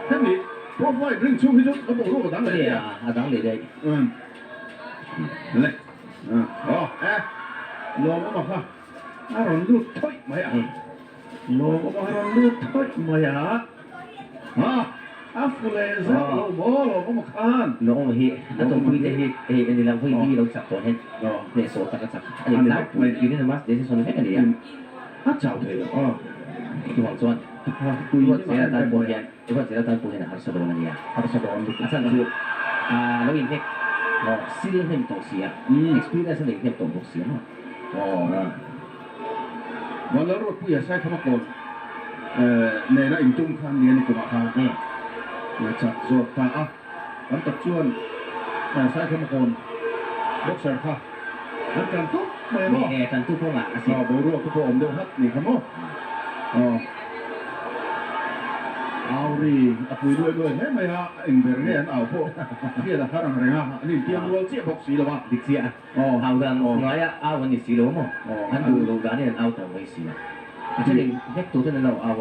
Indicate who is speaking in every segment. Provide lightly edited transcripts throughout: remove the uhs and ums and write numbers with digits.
Speaker 1: ท่านนี่พวกไฟดึงชุ่มที่ชุดเขาบอกรู้ว่าตั้งเลย
Speaker 2: ตั้งเลยได้
Speaker 1: เลยอ๋อลองมาค่ะอารมณ์ดูถอยมาลองมาอารมณ์ดูถอยมาafter les lo bolo como kan
Speaker 2: no hi ato pui de hi ni lang pui bi lo sak to hen ne so ta ka sak ani la pui ni na mas de so ne ka ni ya
Speaker 1: ha chao de
Speaker 2: tu hong chuan pui se la tan bo hian se la tan bo hian har sa do na ni ya har sa do on du san chu lo in hek sil hem to sia experience ne hem to bo sia
Speaker 1: วันแล้วรถผู้ใหญ่ใช้คำว่าก่อนในนั้นอินจุ่มข้างนี้นี่ก็มาข้างจะโจทย์ทางวันตัดชวนใช้คำว่าก่อนบกเสร์ค่ะแล้วการทุกเมื่อ
Speaker 2: การทุกพวกอ่ะ
Speaker 1: สิบรู้ทุกคนเดียวฮัทนี่คำว่าเอาดิคุยด้วยเฮ้ยไม่ฮะอินเบอร์เนี่ยเอาพวกเที่ยวทางอะไรฮะนี่เตรียมรถเสียบกสีแล้ววะ
Speaker 2: ดิเสียเอาดังน้อยเอาวันนี้สีแล้วมั้งอันดูโรงงานนี่เอาแต่ไว้สีอาจจะเด็กเล็กตัวที่นั่นเราเอา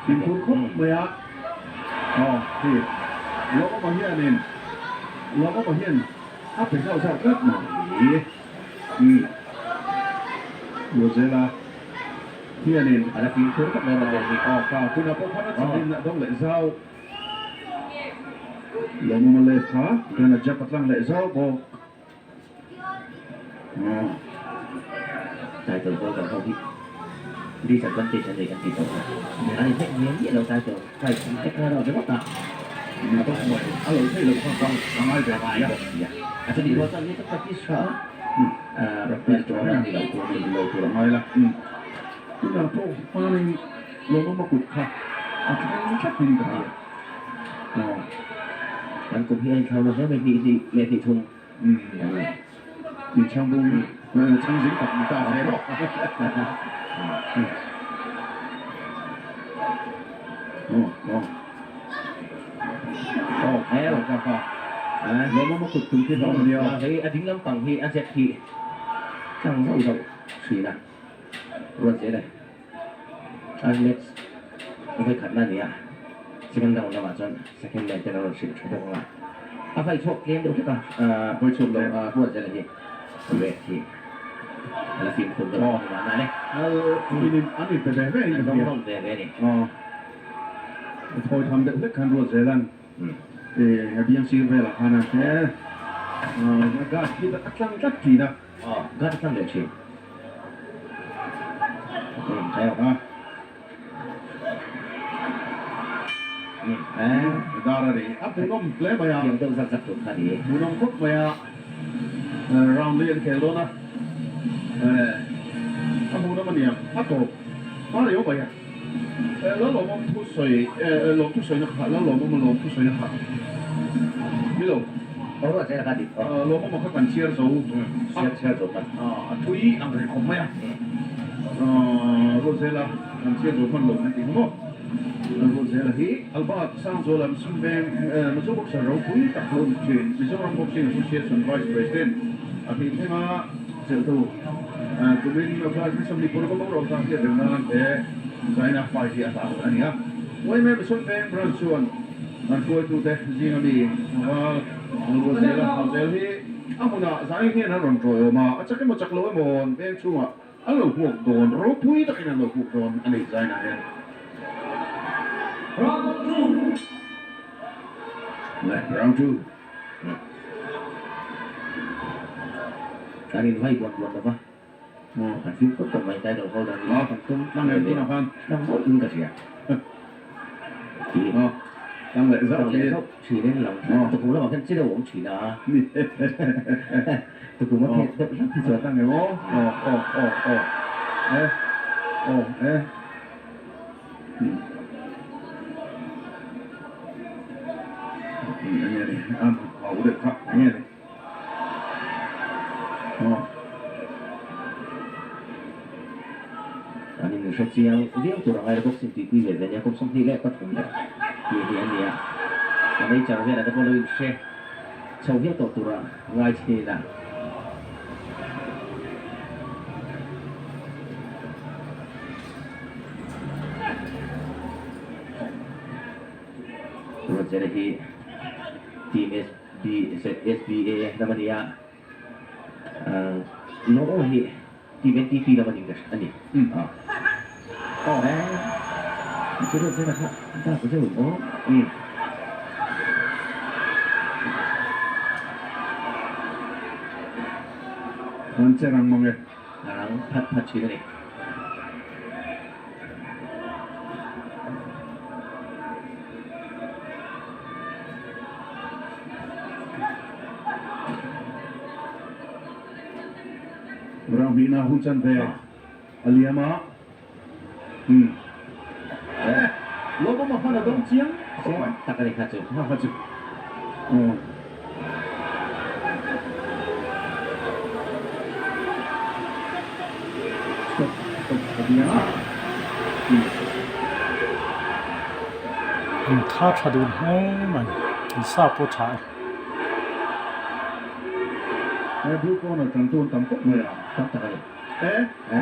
Speaker 1: ทีมคุณคุ้มไหมฮะที่เราก็มาเฮียนเราก็มาเฮียนถ้าเป็นเจ้าชาติก็หน่อยดูเสร็จละเฮียน
Speaker 2: อะไรทีมคุณก็มาแบบนี้
Speaker 1: ก็คุณเอาพวกพันธุ์จีนต้องเละเจ้าเรามาเลยค่ะการจับปัตตังเละเจ้าบอก
Speaker 2: ใจตัวก็กับเขาที่ดีสักวันติดฉันเลยกันติดตัวอันนี้แค่เนี้ยเราใจตัวใครแค่เราจะว่าตา
Speaker 1: เราต้องหมดเอาเลยให้เราฟังทำให้แบบนี้
Speaker 2: อาจจะดีเพราะตอนนี้ต้องปฏิเสธเราเป็นตัวนั้นเราตัว
Speaker 1: ไม่ละที่เราโทษเพราะนั่นเราต้องมาขุดค่ะอาจจะไม่ชัดดีกัน
Speaker 2: มันกูพี่เขาเราใช้เวทีที่เวทีทุ่ง
Speaker 1: มีช่างบุ้งช่างสิงกับมีตาใช่หรอ
Speaker 2: แล้ว
Speaker 1: ครับเรามาขุดถึงที่ตรงเดียว
Speaker 2: เฮ้ยอันทิ้งน้ำฝั่งที่อันเจ็บที่ช่างเศร้าสีนะรถเสียเลยอันเล็กไม่เคยขัดหน้านี้second round แล้วมาจน second match เราสิบชั่วโมงละเอาไปชกเกมดูที่ป่ะ
Speaker 1: ไปชมเลย
Speaker 2: พูดจะอะไรที่เวทีแล้วฟิล์มคุณก็มองมาเนี่ย
Speaker 1: อันนี้เป็นแบบนี้
Speaker 2: ต้องแบบนี้
Speaker 1: พอทำเด็กๆคันรถเซลันเบียงซีเวล่ะฮะนะก็คิดว่าตั้งจัดทีนะ
Speaker 2: ก็ตั้งเดี๋ยวชิมใช่หรอ
Speaker 1: ดาราดีผู้น้องเล่ไปอ่ะ
Speaker 2: ยังต้องสักจุดคดี
Speaker 1: ผู้น้องคุกไปอ่ะเราเรียนเคโลนะผู้น้องมันเนี่ยโตมาเร็วไปอ่ะแล้วเรามาทุกสวยลงทุกสวยนะครับแล้วเรามาลงทุกสวยนะครับไม่ลง
Speaker 2: เพราะว่าใช่คดี
Speaker 1: เรามาเข้ากันเชียร์โซ่
Speaker 2: เชียร์โซ่กัน
Speaker 1: ทุยอังกฤษคงไม่อ่ะโรเซล่ากันเชียร์โซ่คนลงนั่นเองมั้งLalruatzela Albert Sanzola Msumben Mazubok Saropi Taklon Chin Mizoram Boxing Association Vice President Akhir tema Seltu Kumin Flash Misam di Purko Moro Tangkir dengan Zaina Faihi atau Ania Wai me Msumben Bransuan Kuai tu deh Zina di Lalruatzela Lalruatzela Amuna Zaina ni naron troyo ma Acaknya macak loe mon Ben cuma Alo huok don Ropui tak ina lo huok don Ani Zaina ya Round two.
Speaker 2: Kali ini buat apa? Hasil foto main saya dah hold dari.
Speaker 1: Nang itu apa?
Speaker 2: Nang buat ini kasih ya.
Speaker 1: Nang lệ dốc
Speaker 2: chỉ nên lòng. Tôi cũng là bảo cái chế độ cũng chỉ là. Tôi cũng mất hết tất cả
Speaker 1: giờ tăng người bố. Nghe đi, ăn khẩu được không? Nghe đi.
Speaker 2: Ani nu sẽ chiang riêng tụi nó hay là bốc sinh tùy quy về nhà cũng xong thì lẽ có thùng đấy. Thì anh nhỉ. Còn đây chẳng biết là cái con lươn xe. Sau hiếp tụi nó ngay thì là รถเจริญที่ทีม SBA น้ำมันยาโน้ตที่ทีม NTP น้ำมันยิงกันอันนี้อ๋อคือรถเจริญครับถ้าผมจะบอก
Speaker 1: มันจะรังมองเลย
Speaker 2: หลังพัดชีนั่นเอง
Speaker 1: เรามีนาหุ่นจันเทอเลียมาเราก็มาฟังเราต้องเชียงใช่ไหม
Speaker 2: ตักกันเลยครับจุ๊บ
Speaker 1: ครับจุ๊บ
Speaker 3: 他查的很慢，啥不查？
Speaker 1: ดูก่อนตั้งตัวตั้งปุ๊บเลย
Speaker 2: ตักกันเลย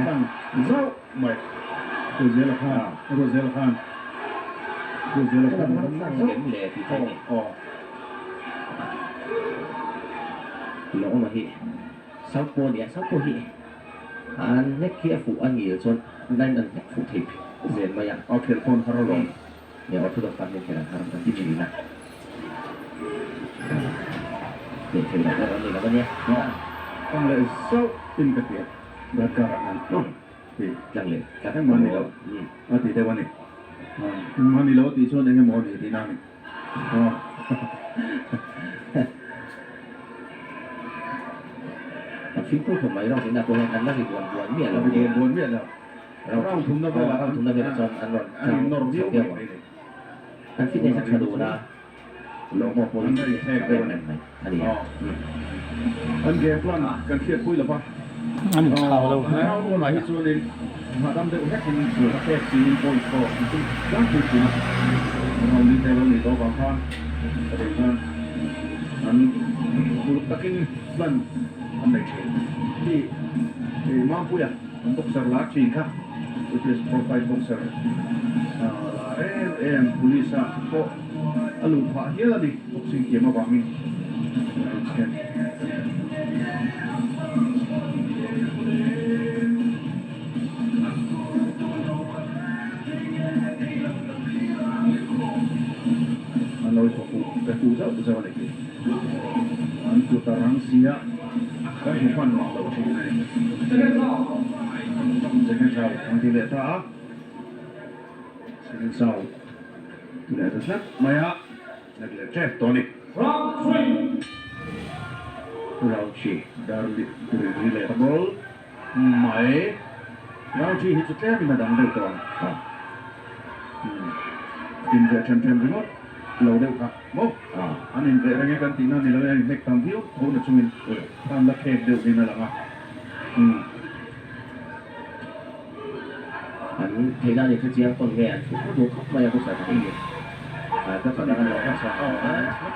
Speaker 1: ตั้งเจ้าไม่ตัวเจริญข้าตัวเจริญข้าตัวเจริญข้า
Speaker 2: ตั้งเข็มเลยที่ใช่ไหมลงมาที่สักปูเนี่ยสักปูที่อันนี้เกี่ยวกับอันนี้จนได้นั่นเนี่ยฟูทิพย์เรียนมาอย่าง
Speaker 1: เอาเทเลโฟนเขาลง
Speaker 2: เนี่ยเอาทุกคนเนี่ยแค่นั้นครับที่จีนนะเนี่ยถึงแล้วนี่แล้วเนี่ย
Speaker 1: ต้องเลยเจ้าเป็นกระเทียมแบบการงานที่
Speaker 2: จังเลย
Speaker 1: การทั้งมันนี่แล้วตีได้วันนี้มันนี่แล้วตีชนเองก็หมดเลยตีนั่นนี่
Speaker 2: ฟิล์มผมไม่ต้องถึงนะตัวนั้นน่าจะวนเมียเรา
Speaker 1: วนเมียแล้วเราทุ่มน้ำไปแล้ว
Speaker 2: ทุ่มน้ำไปจนอันนั้น
Speaker 1: อันนอร์เดียว
Speaker 2: อันฟิตเนสชักดูนะลงมาโพลิสแท้ได้วันไหนอันนี้
Speaker 1: อันเกมพลันกันเครียดคุยหรือเปล่า
Speaker 3: อันนี้ข่าวเรา
Speaker 1: แล้วหลายส่วนเลยมาทำได้แค่กินเสือแค่กินโอยคอจริงๆร่างจริงๆเราดีใจเราหนีตัวบางครั้งอะไรกันอันดูตะกินพลันอันไหนที่มาพูดอย่างบ็อกเซอร์ลาชิงครับ which is profile boxer polisa ko alupa hiya di boxing kema bami ano ito po kakusa usa wala ki ang tutarang siya kaya pan mo second round ang dileta second round dileta sa maya nagleceh Tony round 3 dari relatable mai round 3 hit clear mi madang de kon tim de champion remote lâu đâu cả bố anh em về đây kan tina ni la ni mek tam view ho na chungin tam la khe de ni la nga
Speaker 2: anh thấy ra thì cái chiếc con nghe cũng đủ khóc mày cũng phải thấy gì các bạn đang nói các sao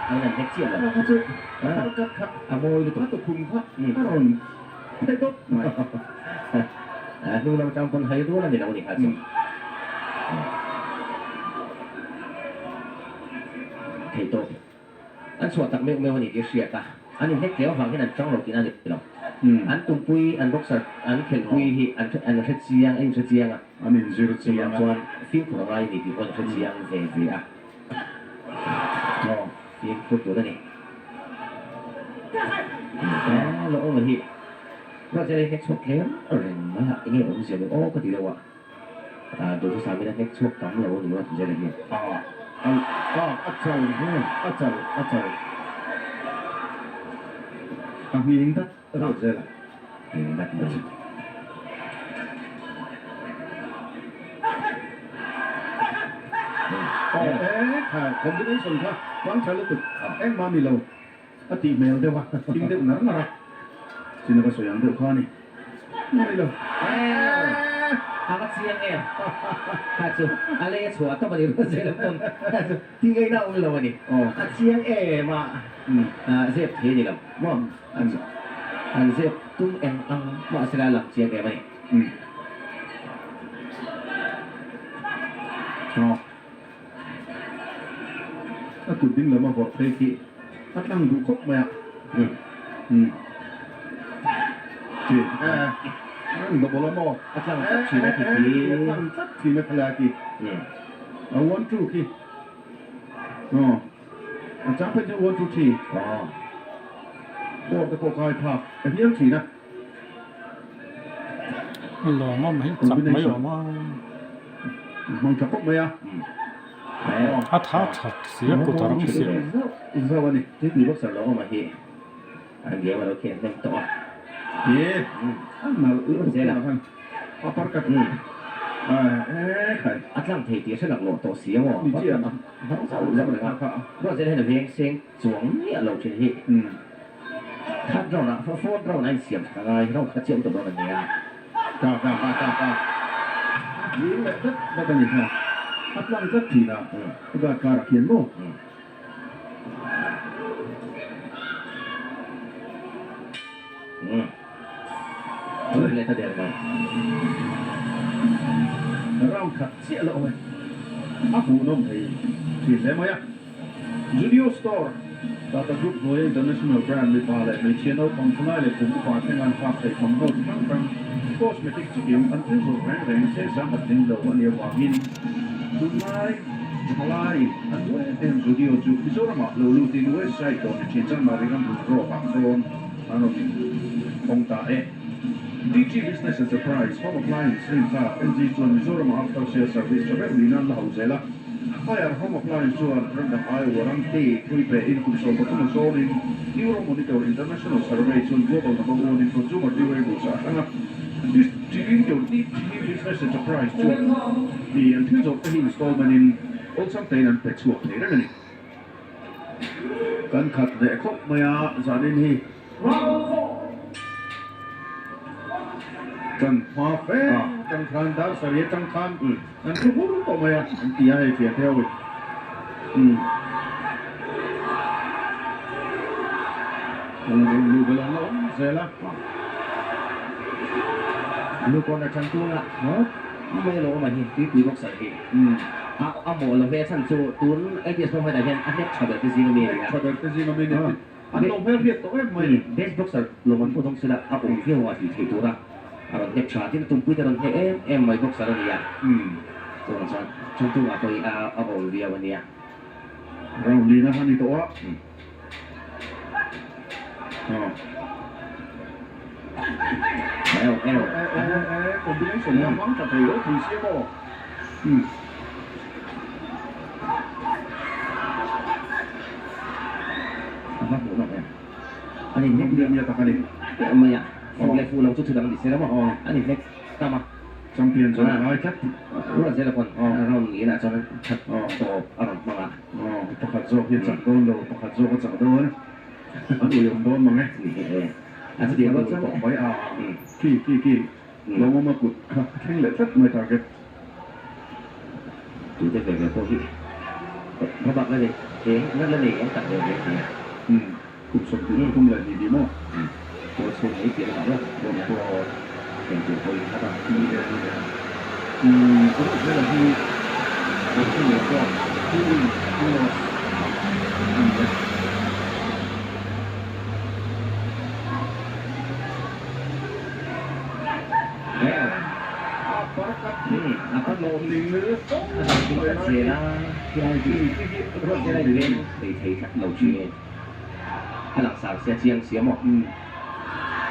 Speaker 2: anh làm cách chuyện là
Speaker 1: à môi được bắt được khung phát rồi thế tốt
Speaker 2: nhưng mà trong con thấy đúng là gì đâu thì hả chứ thầy tôi anh suy tặng mấy mấy cái chuyện cả anh nhìn thấy kéo vào cái này trong đầu thì anh được đâu anh tung quy anh boxer anh khen quy thì anh sẽ chiang anh sẽ chiang à
Speaker 1: anh nhìn chưa
Speaker 2: chiang cho phim của anh thì anh sẽ chiang về gì à phim của tôi đây này lỗ mà hiện nó sẽ lấy cái số kém rồi nó là nghe ông sẽ được ô có tỷ đâu ạ tôi sẽ làm cái số cắm lỗ thì nó sẽ được hiện
Speaker 1: achal ang hiling dat Lalruatzela
Speaker 2: hiling dat
Speaker 1: combination ka wang chalo tu mami lo ati mail de wa ting de nar mara sino ba soyang de khani mami lo
Speaker 2: Hakat siang eh. Kaso, alay at suwa to pa dito sa lapon. Kaso, tingay na ulo naman eh. At siang eh, Zep, hindi lang. Mo, ang Zep, ang mga sila lang siang eh man eh.
Speaker 1: ถ้าจุดดิ้งเลยมาบอกเฟกิถ้าตั้งดูครบไหมอ่ะจีบอกบอกแล้วมั้ง
Speaker 2: อาจารย์ก็ชี้ได้ที
Speaker 1: ตั้งสักทีไม่พลากีเอาวันทูกีอ๋ออาจารย์เป็นจะวันทูทีอ๋อพวกตะโกกายภาพแต่ที่ยังทีนะ
Speaker 3: 老妈没怎么有吗？
Speaker 1: มองจะครบไหมอ่ะ
Speaker 3: 他谁也不打不行。
Speaker 1: อินเซอร์วันนี้
Speaker 2: ที่ปีพวกสลองมาที่อันเดียวมาเราเขียนเต็มตัว
Speaker 1: เย้มาเออเสร็จแล้วครับเอาปากกันใคร
Speaker 2: อาจารย์เทียฉันหลักโหลดตัวเสียว่ะ
Speaker 1: 你记得吗？
Speaker 2: เขาเศร้าแล้วเลยครับเราจะได้เห็นเพลงเสียงสวงเนี่ยเราเชื่อที่ถ้าเราละเพราะเราในเสียงอะไรเราขัดเชื่อมตัวเราเนี่ย
Speaker 1: จ้านี่แหละก็เป็นอย่างนี้ถ้าตั้งสักทีนะก็การเขียนโม่
Speaker 2: เลยถ้าเดินมา
Speaker 1: เราขัดเสียแล้วไหมอาหูน้องไทยทีมได้ไหมอ่ะ Junior Store ตาตะกรุบโดย International Brand ในป่าเลยในเชียนเอาของทนายเลยผมก็แข่งงานภาคไทยของเขาทั้งครั้ง Cosmetic จิ๋วอันที่สุดแรงแรงเส้นสามารถดึงเราวันเดียวว่ามินสุดท้ายทลายอันด้วยเอ็มจูดิโอจูพิโซรามาลูที่ด้วยไซต์ตอนที่ฉันมาเรียนรู้โปรบางโซนอันนั้นองตาDG Business Enterprise Home Appliance Rinta NG Tuan Mizoram After Sales Service Chabet Linan Lalruatzela Higher Home Appliance Tuan Randa Hai Warang T Kuipe Income So Patuma Zoning Euro Monitor International Survey Tuan Global Number 1 in Consumer Durables Distributing your DG Business Enterprise Tuan The Antilles of the Installment in Old Something and Pet Swap Later Many Kan Kat The Ekop Maya Zadin Heจังหวะเฟ้จังคันดาวเสียจังคันนั่นคือพูดต่อมาอ่ะอันที่ให้เสียเท่าอีกลูกเวลาเราเสียละ
Speaker 2: ลูกคนละชั้นตัวละไม่รู้มาที่ที่ปีพวกสายเอาหมดเราเวชั่นจูตุนLPS พวกอะไรเนี่ยอันนี้ชอบแบบที่ซีโนเมียนะ
Speaker 1: ชอบแบบที่ซีโนเมียเนี่ยอันน้องเพียบตัวเองไหม
Speaker 2: เบสพวกสายลงมันพูดตรงสุดละเอาผมเที่ยวว่าที่ถือตัวละเราเด็กชาที่ตุ้มปุ้ยแต่เราเอ็มไม่พวกสารเนี่ยตัวนั้นฉันตัวตัวเอาเรียวันนี้
Speaker 1: เราดีนะฮะนี่ตัวผมไม่สนว่ามั้งจะไปรถถึงเสียบ่
Speaker 2: มาหมูหน่อยอันนี้เน็ก
Speaker 1: เรียนตะกันดิ
Speaker 2: ไม่อ่ะผมเลยฟูเราจุดถึงดิเสร็จแล้วมั้งอันนี้เน็กตามมา
Speaker 1: จำเปลี่ยนจนอะไรชัด
Speaker 2: รู้ว่าเสร็จแล้วคนเราหนีนะจนชัดโตอารมณ์มาละ
Speaker 1: ประคัดโซ่ที่จับโดนเราประคัดโซ่ก็จับโดนอันนี้ผมโดนมั้งไง
Speaker 2: อันเดียวก็จะ
Speaker 1: บอกไว้กี่เรามากุดแข่งเลยสักไม่ต่างกัน
Speaker 2: ดูจะเป็นแบบพวกที่เขาบอกเลยนั่นเลยตัดเดินเลย
Speaker 1: กุดสมดุลทุ่มเลยดีมั้ง
Speaker 2: ตัวชนนี้เปลี่ยนหรอตัวเป็นตัวคนครับ
Speaker 1: ดีเลยก็เรื่องที่เหลือก็ที่
Speaker 2: apa mau xe đó cái này lên thì thấy chắc đầu chuyện hay là sao xe chiang xía một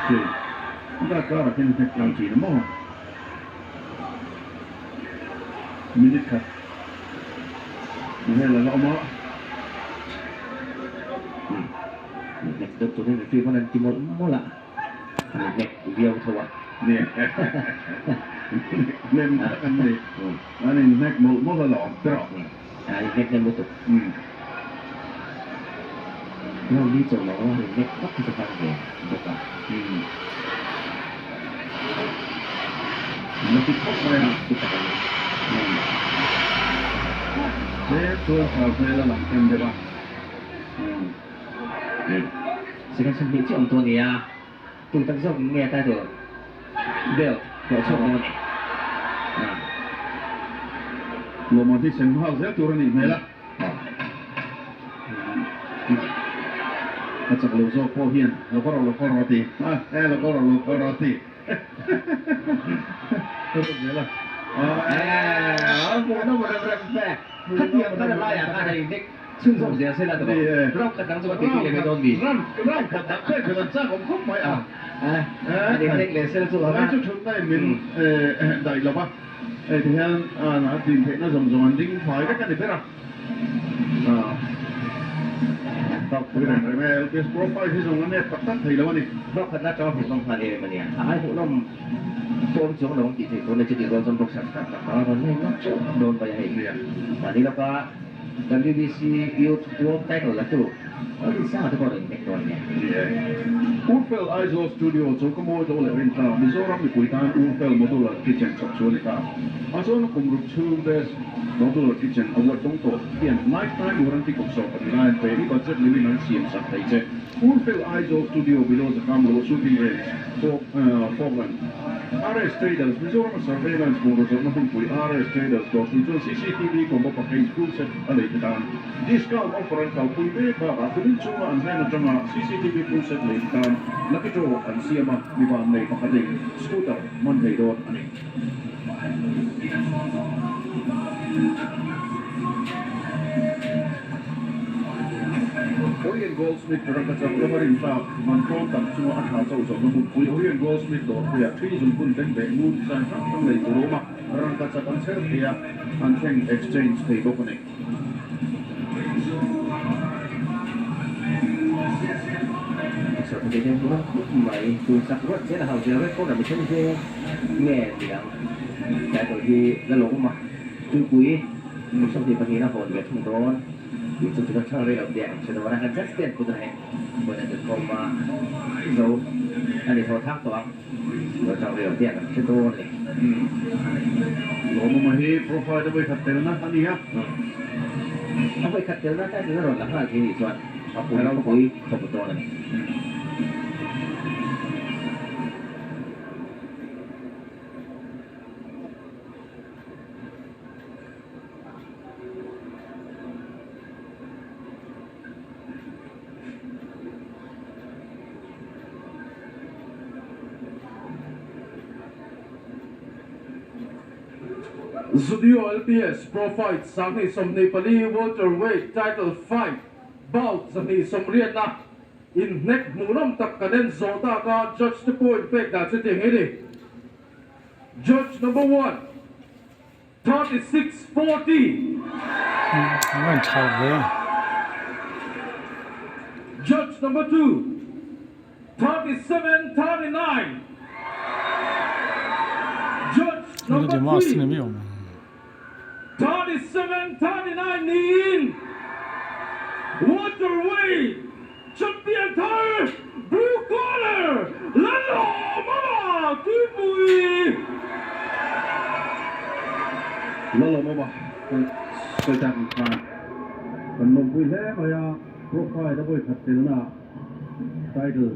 Speaker 1: thì chúng ta có là cái làm chỉ đúng không minute cut hay là lọ mỡ
Speaker 2: này tôi thấy phim con này chỉ một lạ này video thôi ạ
Speaker 1: nè lên ăn đi anh này nét một là lọ trọ
Speaker 2: nét lên một tụcเราดีจนเราว่าเน็กก็จะฟังเองถูกป่ะ
Speaker 1: มันติดพกอะไรนะ
Speaker 2: ถูกป่ะ
Speaker 1: เนี่ยตัวข่าวเพลย์หลังเต็มเลยป่ะ
Speaker 2: สิ่งที่ฉันเห็นที่องตัวนี้ตุ้งตั้งช่องเมียใต้ตัวเบลหัวช่องตัวนี้
Speaker 1: ลงมาที่เซ็นทรัลเสียตัวนี้ไหมล่ะ อาจจะรู้สึกพอเฮียนเราก็รอตีเราก็รอตีก็ตรงนี้ละ
Speaker 2: 我那么的不是，他点他的拉呀，他的那轻松些是那种，让可能这个弟弟也多米，
Speaker 1: ร่างขัดแค่เกิดจ้าของเขาไหม
Speaker 2: เด็กเล็กเลยเส้นสุดแล้ว
Speaker 1: ชุดชุดได้มินได้หรอปะที่เห็นนะทีมเพชรน่าสมสมดิ้งถอยกันได้ปะต้องคุยกันเลยแม่เอสโปรไฟล์ที่ส่งกันเนี่ยตัดตั้งทีแล้ววันนี้
Speaker 2: เพราะคณะจอผมต้องผ่านเองมาเนี่ยไอ้พวกน้องตัวสองหลงจิตตัวในจิตเราจนตกสัตว์แต่ตอนนี้ก็โดนไปให้เนี่ยวันนี้เราก็WBC Youth World Title แล้วจู่ที่สร้างทุกคนเด็กตัวเนี่ย
Speaker 1: Urfel ISO Studio 做個 model 嚟邊度？你所諗嘅攰單 Urfel model kitchen 作咗嚟㗎。我想共入 two best model kitchen award 東度，啲人 lifetime warranty 局數嘅啦，俾呢個質裏面能現實地啫。Urfel ISO Studio below the camera shooting range Falkland RS Traders 你所諗嘅 surveillance 模式乜嘢攰 RS Traders 個佢做 CCTV 個冇白機 full set 嚟嘅單 discount offer 夠配咩㗎？佢啲做啊，唔係那種啊 CCTV full set 嚟嘅單。Laki jo ang siya ma di ba may pakating scooter man kay do ani Orient Goldsmith orang kata kemarin tak mengkontak semua akal tahu so menghubungi Orient Goldsmith do ya treason pun ten be mood san sang lay to Roma orang kata konser dia anteng exchange kay do connect
Speaker 2: Seperti yang kurang mai tulisan rốt sẽ là hậu giờ rất có là một cái nghe thì là tại bởi vì nó lỗ mà tôi quý một số thì bác sĩ nó hồn về trong đó thì chúng tôi cho đây là đẹp cho nó đang rất tiền của tôi này bởi vì được mà dấu anh ấy thao tác toán rồi trong đây là đẹp cho tôi này
Speaker 1: lỗ mà hi profile đó với khát tiền na anh đi ha
Speaker 2: không phải khát tiền na cái nó rồi là hai cái gì rồi họ cũng đâu quý không có tôi này
Speaker 4: Studio LPS Profile sang ni som Nepali welterweight title fight bout sang ni som rian na in neck munom tak kanen zota ka judge the point pek da sitting ini judge number 1 36-40
Speaker 3: 很吵的。
Speaker 4: judge number 2 37-39 judge
Speaker 3: 那个
Speaker 4: number
Speaker 3: 电话是
Speaker 4: 3
Speaker 3: 那没有吗？
Speaker 4: 37-39 niin welterweight champion title blue collar Lallawmawma Kipui
Speaker 1: Lallawmawma tôi chẳng là còn một quý lẽ mà profile đó với khát tiền na title